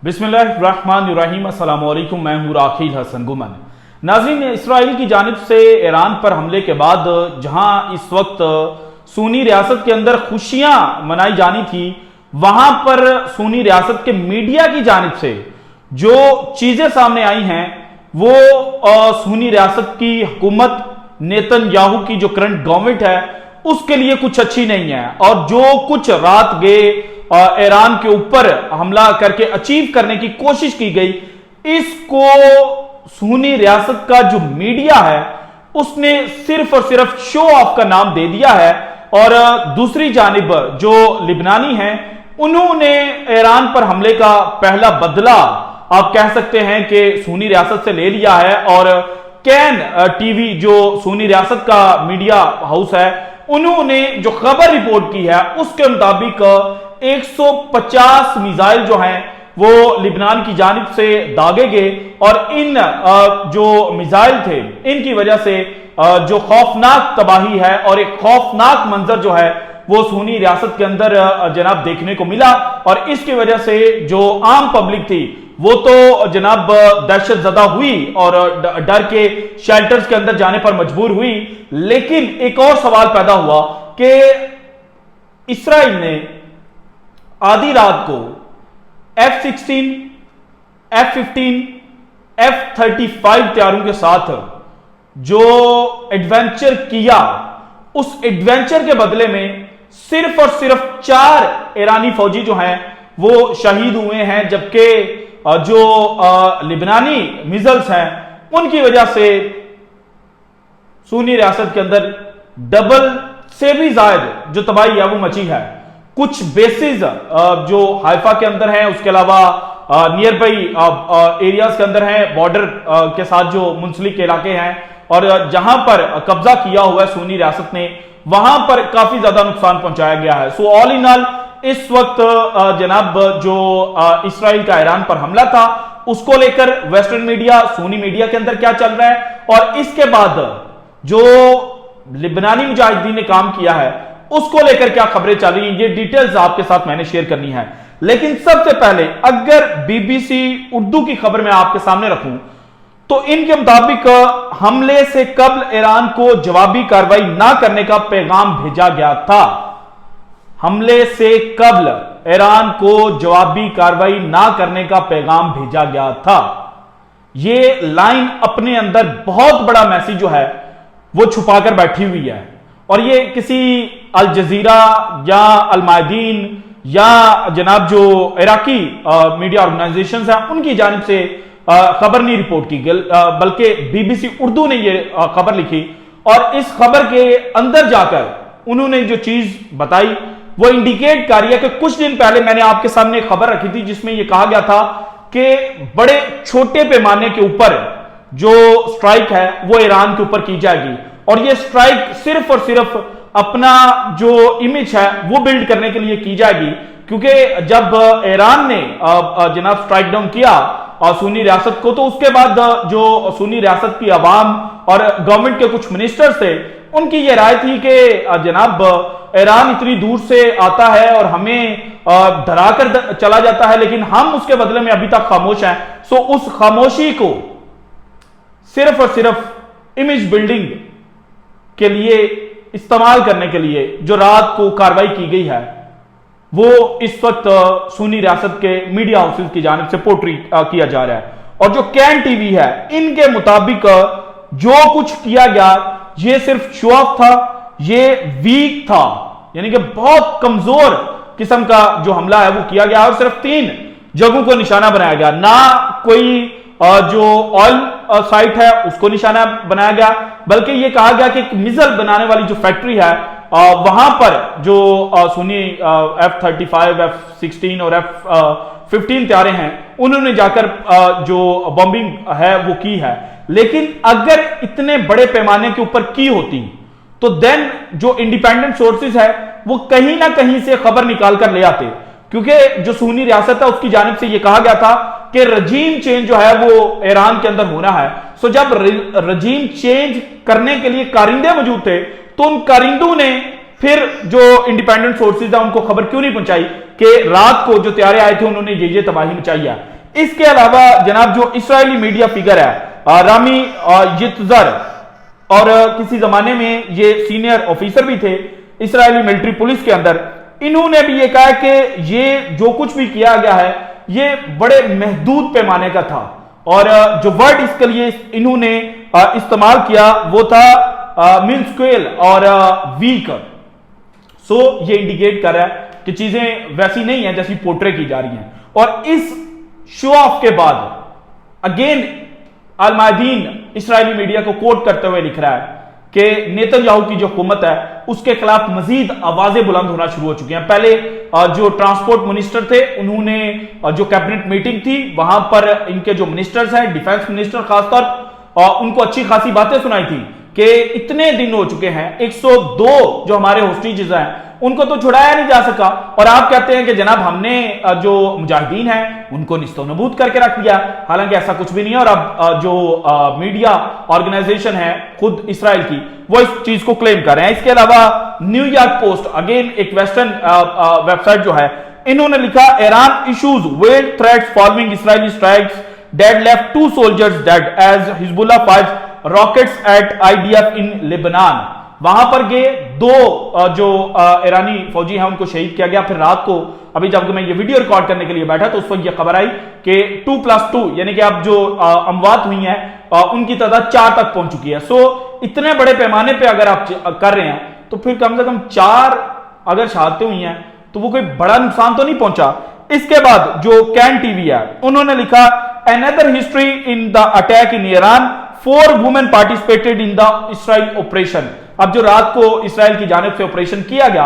बिस्मिल्लाहिर्रहमानिर्रहीम। अस्सलाम वालेकुम। मैं हूं राखिल हसन गुमन। नाज़रीन, इसराइल की जानिब से ईरान पर हमले के बाद जहां इस वक्त सुन्नी रियासत के अंदर खुशियां मनाई जानी थी, वहां पर सुन्नी रियासत के मीडिया की जानिब से जो चीजें सामने आई हैं वो सुन्नी रियासत की हुकूमत, नेतन्याहू की जो करंट गवर्नमेंट है, उसके लिए कुछ अच्छी नहीं है। और जो कुछ रात गए ईरान के ऊपर हमला करके अचीव करने की कोशिश की गई, इसको सुन्नी रियासत का जो मीडिया है उसने सिर्फ और सिर्फ शो ऑफ का नाम दे दिया है। और दूसरी जानिब जो लिबनानी हैं, उन्होंने ईरान पर हमले का पहला बदला आप कह सकते हैं कि सुन्नी रियासत से ले लिया है। और कैन टीवी जो सुन्नी रियासत का मीडिया हाउस है, उन्होंने जो खबर रिपोर्ट की है उसके मुताबिक 150 मिसाइल जो हैं वो लिबनान की जानिब से दागे गए। और इन जो मिसाइल थे, इनकी वजह से जो खौफनाक तबाही है और एक खौफनाक मंजर जो है वो सुन्नी रियासत के अंदर जनाब देखने को मिला। और इसकी वजह से जो आम पब्लिक थी वो तो जनाब दहशत ज़दा हुई और डर के शेल्टर्स के अंदर जाने पर मजबूर हुई। लेकिन एक और सवाल पैदा हुआ कि इसराइल ने आधी रात को F-16, F-15, F-35 तैयारों के साथ जो एडवेंचर किया, उस एडवेंचर के बदले में सिर्फ और सिर्फ 4 ईरानी फौजी जो हैं वो शहीद हुए हैं। जबकि जो लिबनानी मिसाइल्स हैं उनकी वजह से सुन्नी रियासत के अंदर डबल से भी ज्यादा जो तबाही है वो मची है। कुछ बेसिस जो हाइफा के अंदर हैं, उसके अलावा नियर बाई एरियाज के अंदर हैं, बॉर्डर के साथ जो मुंसलिक इलाके हैं, और जहां पर कब्जा किया हुआ है सुन्नी रियासत ने, वहां पर काफी ज्यादा नुकसान पहुंचाया गया है। सो ऑल इन ऑल इस वक्त जनाब जो इसराइल का ईरान पर हमला था उसको लेकर वेस्टर्न मीडिया, सुन्नी मीडिया के अंदर क्या चल रहा है, और इसके बाद जो लिबनानी मुजाहिदीन ने काम किया है उसको लेकर क्या खबरें चल रही हैं, ये डिटेल्स आपके साथ मैंने शेयर करनी है। लेकिन सबसे पहले अगर बीबीसी उर्दू की खबर मैं आपके सामने रखूं तो इनके मुताबिक हमले से कबल ईरान को जवाबी कार्रवाई ना करने का पैगाम भेजा गया था। हमले से कबल ईरान को जवाबी कार्रवाई ना करने का पैगाम भेजा गया था। यह लाइन अपने अंदर बहुत बड़ा मैसेज जो है वो छुपाकर बैठी हुई है। और ये किसी अल जजीरा या अल मायदीन या जनाब जो इराकी मीडिया ऑर्गेनाइजेशंस हैं उनकी जानिब से खबर नहीं रिपोर्ट की गई, बल्कि बीबीसी उर्दू ने ये खबर लिखी। और इस खबर के अंदर जाकर उन्होंने जो चीज बताई वो इंडिकेट कर रही है कि कुछ दिन पहले मैंने आपके सामने खबर रखी थी जिसमें यह कहा गया था कि बड़े छोटे पैमाने के ऊपर जो स्ट्राइक है वो ईरान के ऊपर की जाएगी। और ये स्ट्राइक सिर्फ और सिर्फ अपना जो इमेज है वो बिल्ड करने के लिए की जाएगी, क्योंकि जब ईरान ने जनाब स्ट्राइक डाउन किया सुन्नी रियासत को, तो उसके बाद जो सुन्नी रियासत की आवाम और गवर्नमेंट के कुछ मिनिस्टर्स थे, उनकी ये राय थी कि जनाब ईरान इतनी दूर से आता है और हमें डरा कर चला जाता है, लेकिन हम उसके बदले में अभी तक खामोश हैं। सो उस खामोशी को सिर्फ और सिर्फ इमेज बिल्डिंग के लिए इस्तेमाल करने के लिए जो रात को कार्रवाई की गई है वो इस वक्त सुन्नी रियासत के मीडिया हाउसेस की जानिब से पोर्ट्री किया जा रहा है। और जो कैन टीवी है, इनके मुताबिक जो कुछ किया गया ये सिर्फ शो ऑफ था, ये वीक था, यानी कि बहुत कमजोर किस्म का जो हमला है वो किया गया। और सिर्फ 3 जगहों को निशाना बनाया गया, ना कोई जो ऑयल साइट है उसको निशाना बनाया गया, बल्कि यह कहा गया कि एक मिसाइल बनाने वाली जो फैक्ट्री है वहां पर जो सुन्नी F-35, F-16 और F-15 तैयारे हैं उन्होंने जाकर जो बॉम्बिंग है वो की है। लेकिन अगर इतने बड़े पैमाने के ऊपर की होती तो देन जो इंडिपेंडेंट सोर्सेज है वो कहीं ना कहीं से खबर निकाल कर ले आते, क्योंकि जो सुन्नी रियासत है उसकी जानिब से यह कहा गया था कि रजीम चेंज जो है वो ईरान के अंदर होना है। सो जब रजीम चेंज करने के लिए कारिंदे मौजूद थे तो उन कारिंदों ने फिर जो इंडिपेंडेंट सोर्सेज है उनको खबर क्यों नहीं पहुंचाई कि रात को जो तैयारे आए थे उन्होंने ये तबाही मचाई है। इसके अलावा जनाब जो इस्राएली मीडिया फिगर है रामी यित्जर, और किसी जमाने में ये सीनियर ऑफिसर भी थे इस्राएली मिलिट्री पुलिस के अंदर, इन्होंने भी ये कहा कि ये जो कुछ भी किया गया है ये बड़े महदूद पैमाने का था, और जो वर्ड इसके लिए इन्होंने इस्तेमाल किया वो था मिनस्क्वेल और वीक। सो ये इंडिकेट कर रहा है कि चीजें वैसी नहीं है जैसी पोर्ट्रे की जा रही हैं। और इस शो ऑफ के बाद अगेन अल मायदीन इस्राएली मीडिया को कोट करते हुए लिख रहा है कि नेतन्याहू की जो हुकूमत है उसके खिलाफ मजीद आवाजें बुलंद होना शुरू हो चुकी हैं। पहले जो ट्रांसपोर्ट मिनिस्टर थे उन्होंने जो कैबिनेट मीटिंग थी वहां पर इनके जो मिनिस्टर्स हैं, डिफेंस मिनिस्टर खासतौर, उनको अच्छी खासी बातें सुनाई थी कि इतने दिन हो चुके हैं, 102 जो हमारे होस्टेजेस हैं उनको तो छुड़ाया नहीं जा सका, और आप कहते हैं कि जनाब हमने जो मुजाहिदीन हैं उनको निस्तोनबूद करके रख दिया। हालांकि ऐसा कुछ भी नहीं है, और अब जो मीडिया ऑर्गेनाइजेशन है खुद इसराइल की वो इस चीज को क्लेम कर रहे हैं। इसके अलावा न्यूयॉर्क पोस्ट, अगेन एक वेस्टर्न वेबसाइट जो है, इन्होंने लिखा Iran issues veiled threats following Israeli strikes dead left 2 soldiers dead as Hezbollah fires rockets at IDF in Lebanon. वहां पर गए 2 जो ईरानी फौजी हैं उनको शहीद किया गया। फिर रात को अभी जब मैं ये वीडियो रिकॉर्ड करने के लिए बैठा तो उस वक्त ये खबर आई कि 2+2 यानी कि अब जो अमवात हुई हैं उनकी तादाद 4 तक पहुंच चुकी है। सो इतने बड़े पैमाने पे अगर आप कर रहे हैं तो फिर कम से कम 4 अगर शहादतें हुई हैं तो वो कोई बड़ा नुकसान तो नहीं पहुंचा। इसके बाद जो कैन टीवी है उन्होंने लिखा another history in the attack in Iran, 4 women participated in the Israel operation. अब जो रात को इसराइल की जानिब से ऑपरेशन किया गया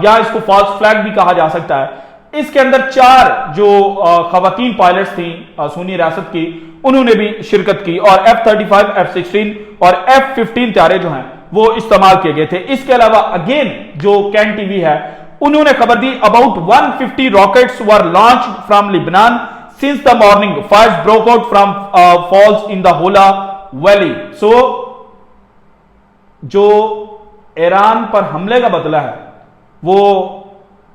या इसको फॉल्स फ्लैग भी कहा जा सकता है, इसके अंदर 4 जो खवातीन पायलट्स थी सुन्नी रियासत की उन्होंने भी शिरकत की, और F-35, F-16 और F-15 तैयारे जो हैं वो इस्तेमाल किए गए थे। इसके अलावा अगेन जो कैन टीवी है उन्होंने खबर दी about 150 rockets were launched from Lebanon since the morning, fires broke out from falls in the Hula valley. So जो ईरान पर हमले का बदला है वो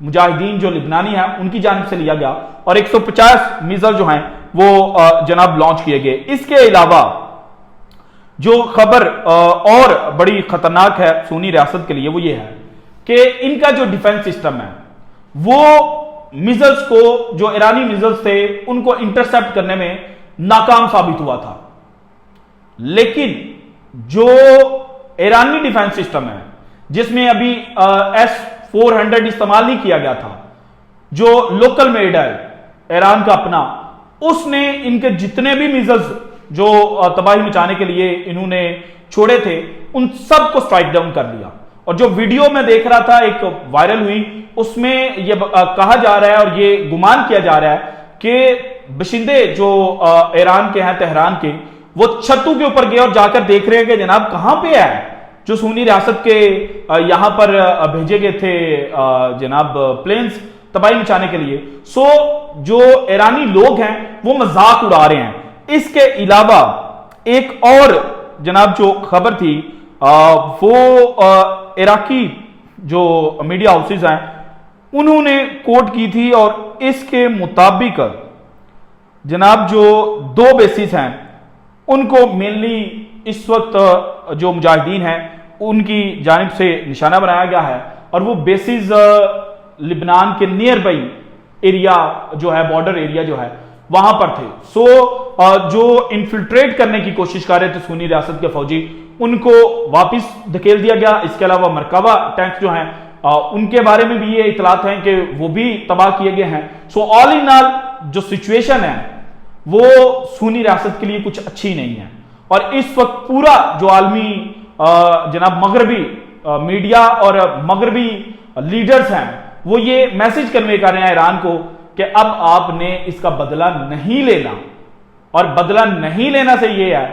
मुजाहिदीन जो लिबनानी हैं उनकी जानिब से लिया गया, और 150 मिसाइल जो हैं वो जनाब लॉन्च किए गए। इसके अलावा जो खबर और बड़ी खतरनाक है सुन्नी रियासत के लिए वो ये है कि इनका जो डिफेंस सिस्टम है वो मिसाइल्स को, जो ईरानी मिसाइल्स थे उनको इंटरसेप्ट करने में नाकाम साबित हुआ था। लेकिन जो ईरानी डिफेंस सिस्टम है जिसमें अभी S-400 इस्तेमाल नहीं किया गया था, जो लोकल मेड है ईरान का अपना, उसने इनके जितने भी मिसाइल्स जो तबाही मचाने के लिए इन्होंने छोड़े थे उन सबको स्ट्राइक डाउन कर दिया। और जो वीडियो में देख रहा था एक वायरल हुई उसमें यह कहा जा रहा है और ये गुमान किया जा रहा है कि बशिंदे जो ईरान के हैं तेहरान के, वो छतों के ऊपर गए और जाकर देख रहे हैं कि जनाब कहां पे है जो सुन्नी रियासत के यहां पर भेजे गए थे जनाब प्लेन्स तबाही मचाने के लिए। सो जो ईरानी लोग हैं वो मजाक उड़ा रहे हैं। इसके अलावा एक और जनाब जो खबर थी वो इराकी जो मीडिया हाउसेज हैं उन्होंने कोट की थी, और इसके मुताबिक जनाब जो 2 बेसिस हैं उनको मेनली इस वक्त जो मुजाहिदीन हैं उनकी जानिब से निशाना बनाया गया है, और वो बेसिस लिबनान के नियर बाई एरिया जो है, बॉर्डर एरिया जो है वहां पर थे। सो जो इन्फिल्ट्रेट करने की कोशिश कर रहे थे सुन्नी रियासत के फौजी उनको वापस धकेल दिया गया। इसके अलावा मरकबा टैंक्स जो हैं उनके बारे में भी ये इतलात हैं कि वो भी तबाह किए गए हैं। सो ऑल इन ऑल जो सिचुएशन है वो सुन्नी रियासत के लिए कुछ अच्छी नहीं है, और इस वक्त पूरा जो आलमी जनाब मगरबी मीडिया और मगरबी लीडर्स हैं वो ये मैसेज कन्वे कर रहे हैं ईरान को कि अब आपने इसका बदला नहीं लेना, और बदला नहीं लेना से ये है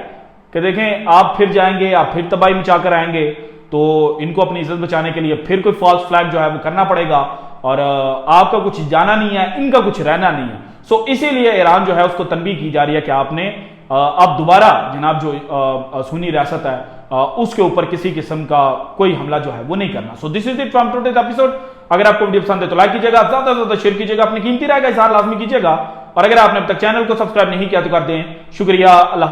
कि देखें आप फिर जाएंगे, आप फिर तबाही मचा कर आएंगे, तो इनको अपनी इज्जत बचाने के लिए फिर कोई फॉल्स फ्लैग जो है वो करना पड़ेगा, और आपका कुछ जाना नहीं है, इनका कुछ रहना नहीं है। सो इसीलिए ईरान जो है उसको तनबीह की जा रही है कि आपने अब दोबारा जनाब जो सुन्नी रियासत है उसके ऊपर किसी किस्म का कोई हमला जो है वो नहीं करना। So this is it from today's episode. अगर आपको वीडियो पसंद है तो लाइक कीजिएगा, ज्यादा से ज्यादा शेयर कीजिएगा, अपनी कीमती राय का इजहार लाजमी कीजिएगा, और अगर आपने अब तक चैनल को सब्सक्राइब नहीं किया तो कर दें। शुक्रिया। अल्लाह।